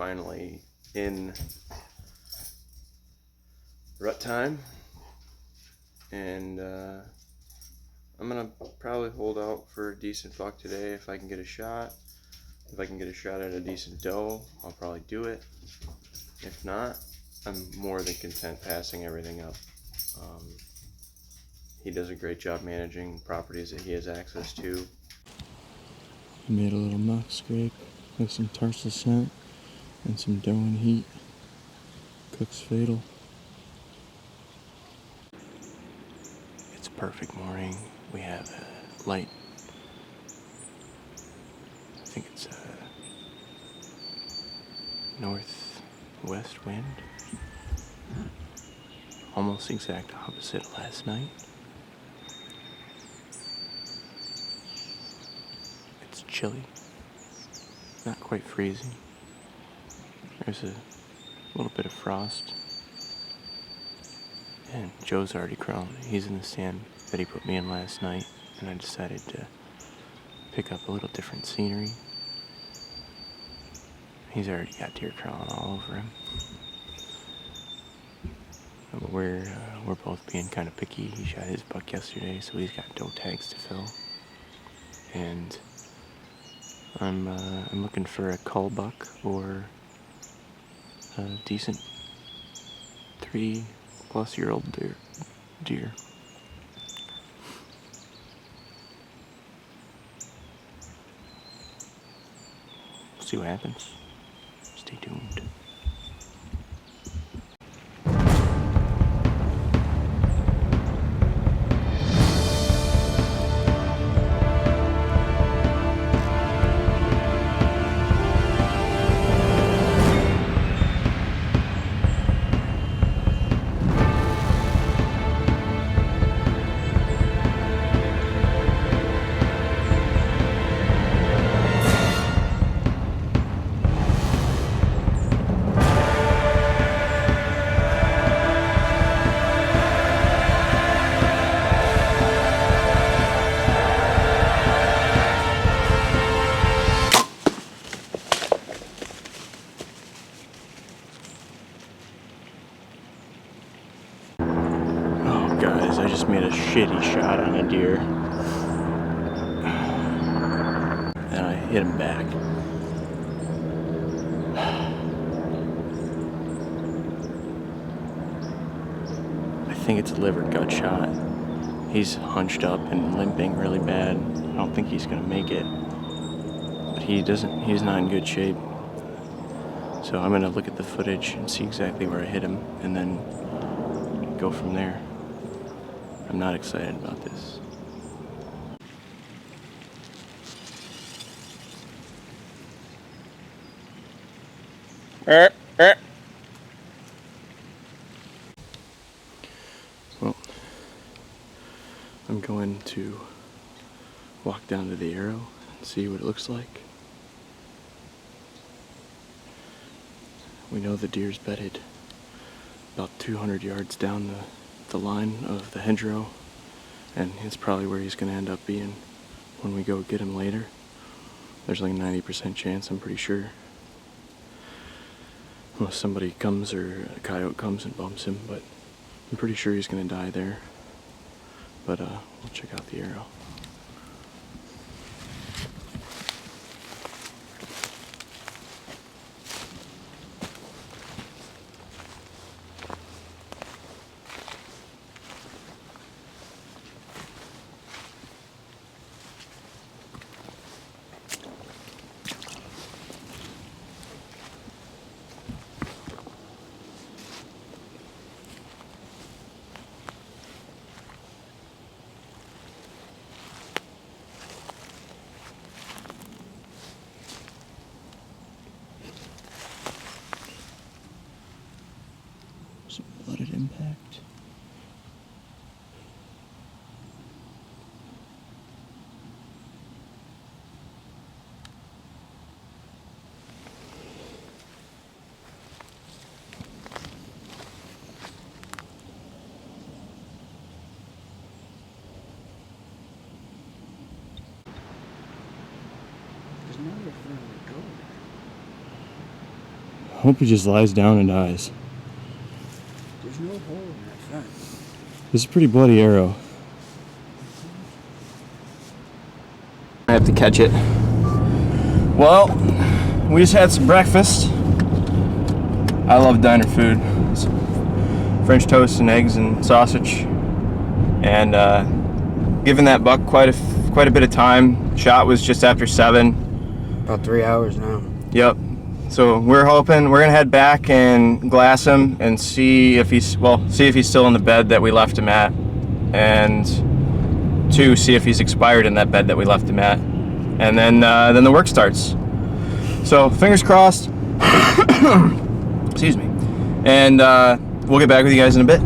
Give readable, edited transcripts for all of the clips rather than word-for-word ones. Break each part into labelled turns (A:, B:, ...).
A: finally in rut time, and I'm gonna probably hold out for a decent buck today if I can get a shot. If I can get a shot at a decent doe, I'll probably do it. If not, I'm more than content passing everything up. He does a great job managing properties that he has access to.
B: I made a little mock scrape with some tarsal scent and some doe and heat. Cook's Fatal. It's a perfect morning. We have a light, I think it's a northwest wind. Almost the exact opposite last night. It's chilly. Not quite freezing. There's a little bit of frost. And Joe's already crawling. He's in the stand that he put me in last night, and I decided to pick up a little different scenery. He's already got deer crawling all over him. We're both being kind of picky. He shot his buck yesterday, so he's got doe tags to fill. And I'm looking for a cull buck or a decent 3-plus-year-old deer. See what happens. Stay tuned. Guys, I just made a shitty shot on a deer. And I hit him back. I think it's a liver gut shot. He's hunched up and limping really bad. I don't think he's gonna make it. But he's not in good shape. So I'm gonna look at the footage and see exactly where I hit him and then go from there. I'm not excited about this. Well, I'm going to walk down to the arrow and see what it looks like. We know the deer's bedded about 200 yards down the line of the hedgerow, and it's probably where he's going to end up being when we go get him later. There's like a 90% chance, I'm pretty sure. Unless somebody comes or a coyote comes and bumps him, but I'm pretty sure he's going to die there. But we'll check out the arrow. Some blooded impact.
C: There's nowhere for him to go.
B: Hope he just lies down and dies.
C: There's no hole in that fence.
B: This is a pretty bloody arrow. I have to catch it. Well, we just had some breakfast. I love diner food. It's French toast and eggs and sausage. And given that buck quite a bit of time. Shot was just after 7.
C: About 3 hours now.
B: Yep. So we're hoping we're gonna head back and glass him and see if he's still in the bed that we left him at, and 2, see if he's expired in that bed that we left him at, and then the work starts. So fingers crossed. Excuse me. And we'll get back with you guys in a bit.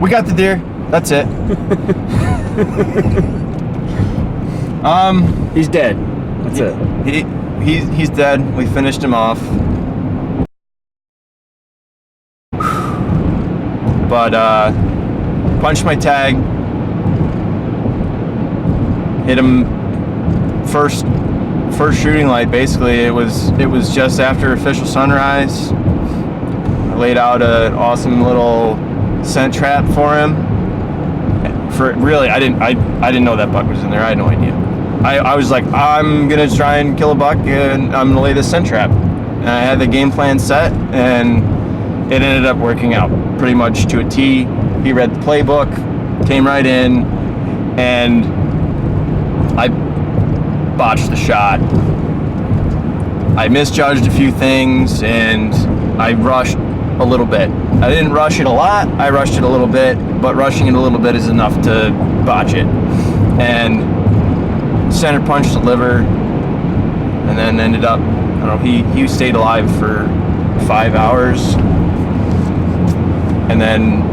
B: We got the deer. That's it.
C: He's dead. That's it.
B: He's dead. We finished him off. But punched my tag. Hit him first shooting light. Basically, it was just after official sunrise. I laid out an awesome little scent trap for him. I didn't know that buck was in there. I had no idea. I was like, I'm gonna try and kill a buck and I'm gonna lay this scent trap. And I had the game plan set, and it ended up working out pretty much to a T. He read the playbook, came right in, and I botched the shot. I misjudged a few things, and I rushed a little bit. I didn't rush it a lot, I rushed it a little bit, but rushing it a little bit is enough to botch it. And center punched the liver, and then ended up, I don't know, he stayed alive for 5 hours, and then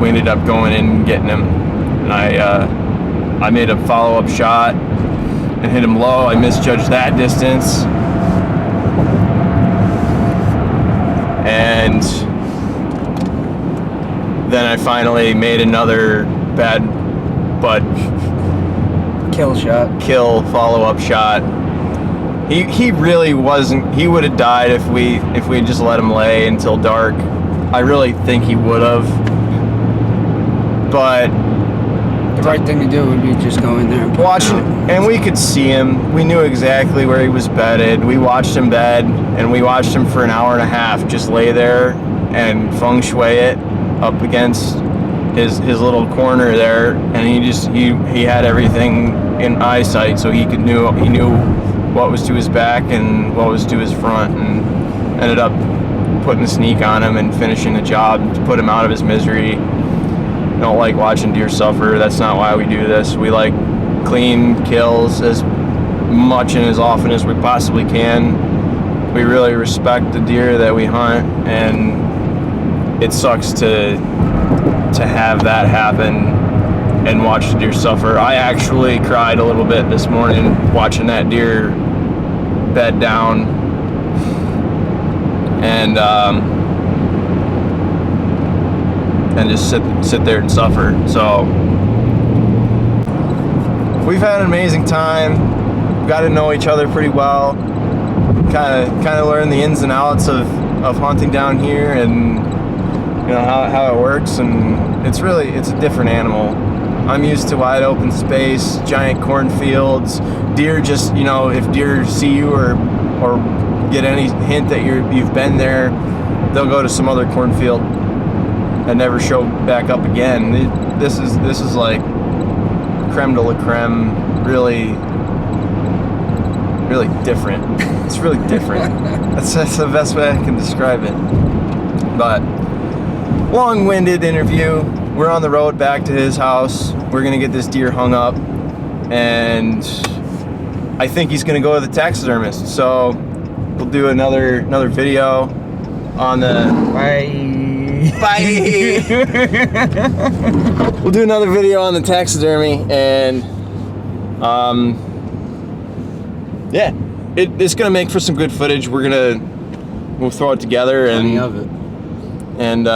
B: we ended up going in and getting him. And I made a follow-up shot and hit him low. I misjudged that distance, and then I finally made another bad but kill follow-up shot. He really wasn't. He would have died if we had just let him lay until dark. I really think he would have, but
C: The right thing to do would be just go in there and
B: watching, and we could see him. We knew exactly where he was bedded. We watched him bed, and we watched him for an hour and a half just lay there and feng shui it up against his little corner there, and he had everything in eyesight, so he knew what was to his back and what was to his front, and ended up putting a sneak on him and finishing the job to put him out of his misery. I don't like watching deer suffer. That's not why we do this. We like clean kills as much and as often as we possibly can. We really respect the deer that we hunt, and it sucks to have that happen and watch the deer suffer. I actually cried a little bit this morning watching that deer bed down, and just sit there and suffer. So we've had an amazing time. Got to know each other pretty well. Kind of learn the ins and outs of hunting down here, and how it works. And it's a different animal. I'm used to wide open space, giant cornfields. Deer just, if deer see you or get any hint that you've been there, they'll go to some other cornfield and never show back up again. This is like creme de la creme, really, really different. It's really different. That's the best way I can describe it. But long-winded interview. We're on the road back to his house. We're gonna get this deer hung up, and I think he's gonna go to the taxidermist. So we'll do another video on the Bye. We'll do another video on the taxidermy, and it's gonna make for some good footage. We'll throw it together,
C: Plenty of it.
B: and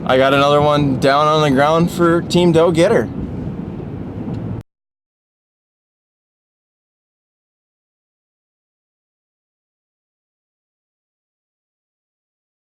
B: I got another one down on the ground for Team Doe Getter.